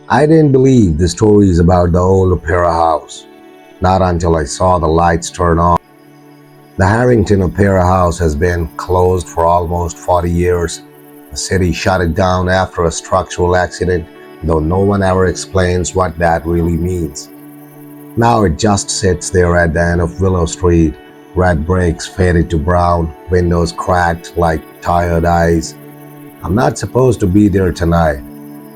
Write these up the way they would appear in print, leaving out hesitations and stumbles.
I didn't believe the stories about the old opera house, not until I saw the lights turn on. The Harrington Opera House has been closed for almost 40 years. The city shut it down after a structural accident, though no one ever explains what that really means. Now it just sits there at the end of Willow Street, red bricks faded to brown, windows cracked like tired eyes. I'm not supposed to be there tonight,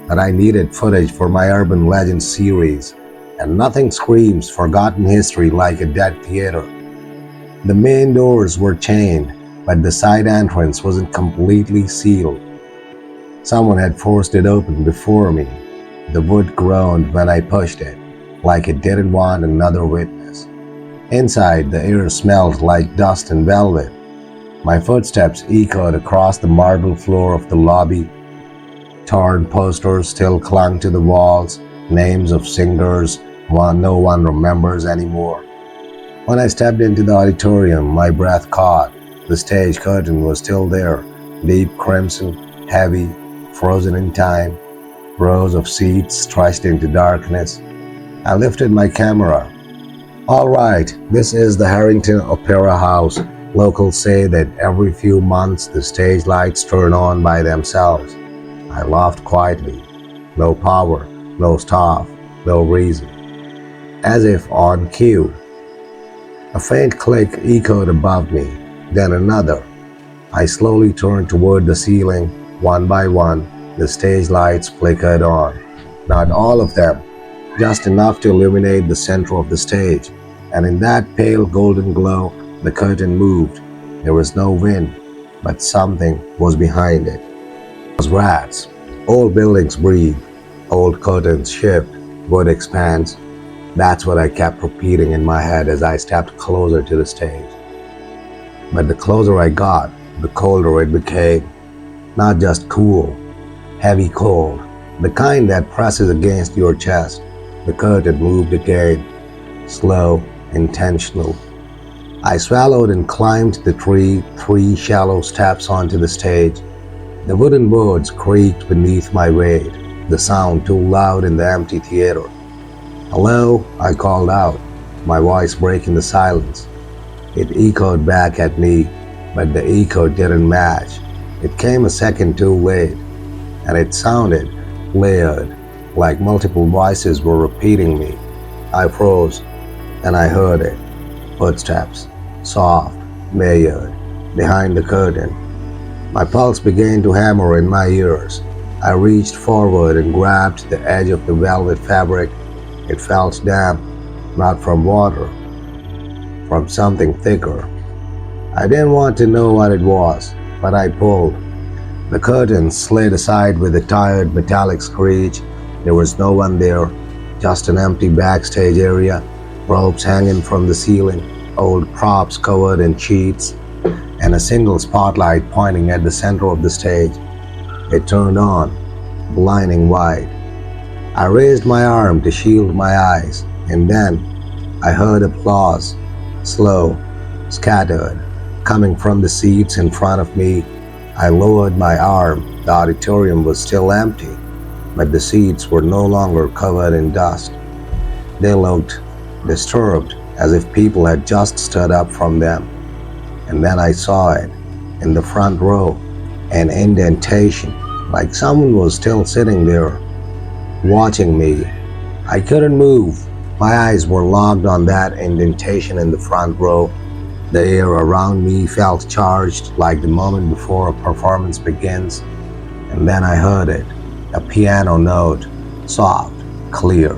but I needed footage for my Urban Legends series, and nothing screams forgotten history like a dead theater. The main doors were chained, but the side entrance wasn't completely sealed. Someone had forced it open before me. The wood groaned when I pushed it, like it didn't want another witness. Inside, the air smelled like dust and velvet. My footsteps echoed across the marble floor of the lobby. Torn posters still clung to the walls, names of singers no one remembers anymore. When I stepped into the auditorium, my breath caught. The stage curtain was still there, deep crimson, heavy, frozen in time, rows of seats stretched into darkness. I lifted my camera. All right, this is the Harrington Opera House. Locals say that every few months the stage lights turn on by themselves. I laughed quietly. No power, no staff, no reason. As if on cue. A faint click echoed above me, then another. I slowly turned toward the ceiling. One by one, the stage lights flickered on. Not all of them, just enough to illuminate the center of the stage. And in that pale golden glow, the curtain moved. There was no wind, but something was behind it. It was rats. Old buildings breathe. Old curtains shift. Wood expands. That's what I kept repeating in my head as I stepped closer to the stage. But the closer I got, the colder it became. Not just cool, heavy cold, the kind that presses against your chest. The curtain moved again, slow, intentional. I swallowed and climbed the three shallow steps onto the stage. The wooden boards creaked beneath my weight, the sound too loud in the empty theater. "Hello," I called out, my voice breaking the silence. It echoed back at me, but the echo didn't match. It came a second too late, and it sounded layered, like multiple voices were repeating me. I froze, and I heard it. Footsteps, soft, measured, behind the curtain. My pulse began to hammer in my ears. I reached forward and grabbed the edge of the velvet fabric. It felt damp, not from water, from something thicker. I didn't want to know what it was, but I pulled. The curtain slid aside with a tired metallic screech. There was no one there, just an empty backstage area, ropes hanging from the ceiling, old props covered in sheets, and a single spotlight pointing at the center of the stage. It turned on, blinding white. I raised my arm to shield my eyes, and then I heard applause, slow, scattered, coming from the seats in front of me. I lowered my arm. The auditorium was still empty, but the seats were no longer covered in dust. They looked disturbed, as if people had just stood up from them. And then I saw it, in the front row, an indentation, like someone was still sitting there, watching me. I couldn't move. My eyes were locked on that indentation in the front row. The air around me felt charged like the moment before a performance begins. And then I heard it, a piano note, soft, clear,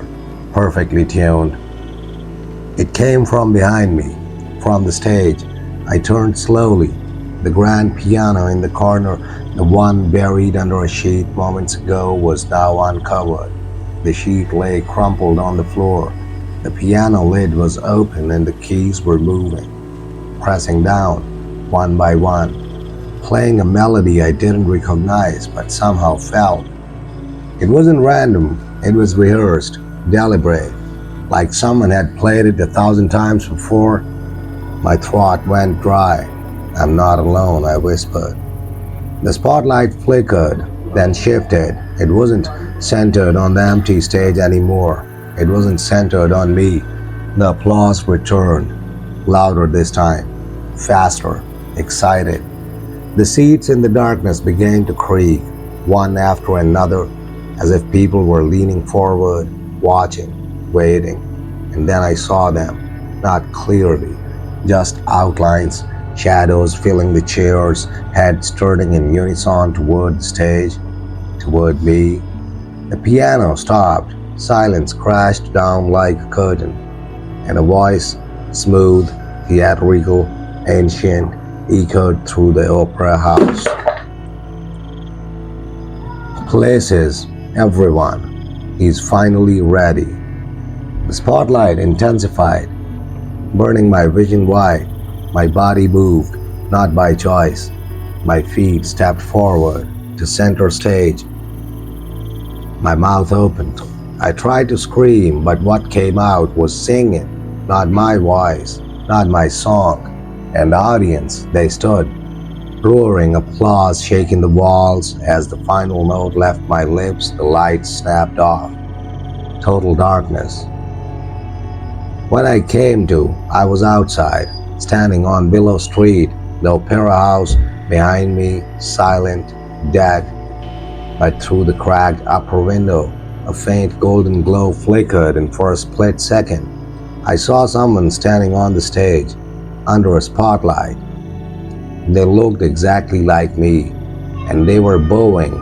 perfectly tuned. It came from behind me, from the stage. I turned slowly. The grand piano in the corner, the one buried under a sheet moments ago, was now uncovered. The sheet lay crumpled on the floor. The piano lid was open and the keys were moving, pressing down, one by one, playing a melody I didn't recognize but somehow felt. It wasn't random, it was rehearsed, deliberate, like someone had played it 1,000 times before. My throat went dry. "I'm not alone," I whispered. The spotlight flickered, then shifted. It wasn't centered on the empty stage anymore. It wasn't centered on me. The applause returned, louder this time, faster, excited. The seats in the darkness began to creak, one after another, as if people were leaning forward, watching, waiting. And then I saw them, not clearly, just outlines, shadows filling the chairs, heads turning in unison toward the stage, toward me. The piano stopped, silence crashed down like a curtain, and a voice, smooth, theatrical, ancient, echoed through the opera house. Places, everyone. He's finally ready. The spotlight intensified, burning my vision wide. My body moved, not by choice. My feet stepped forward to center stage. My mouth opened. I tried to scream, but what came out was singing, not my voice, not my song. And the audience, they stood, roaring applause shaking the walls. As the final note left my lips, the lights snapped off. Total darkness. When I came to, I was outside, standing on Willow Street, the Opera House behind me, silent, dead. But through the cracked upper window, a faint golden glow flickered, and for a split second, I saw someone standing on the stage, under a spotlight. They looked exactly like me, and they were bowing,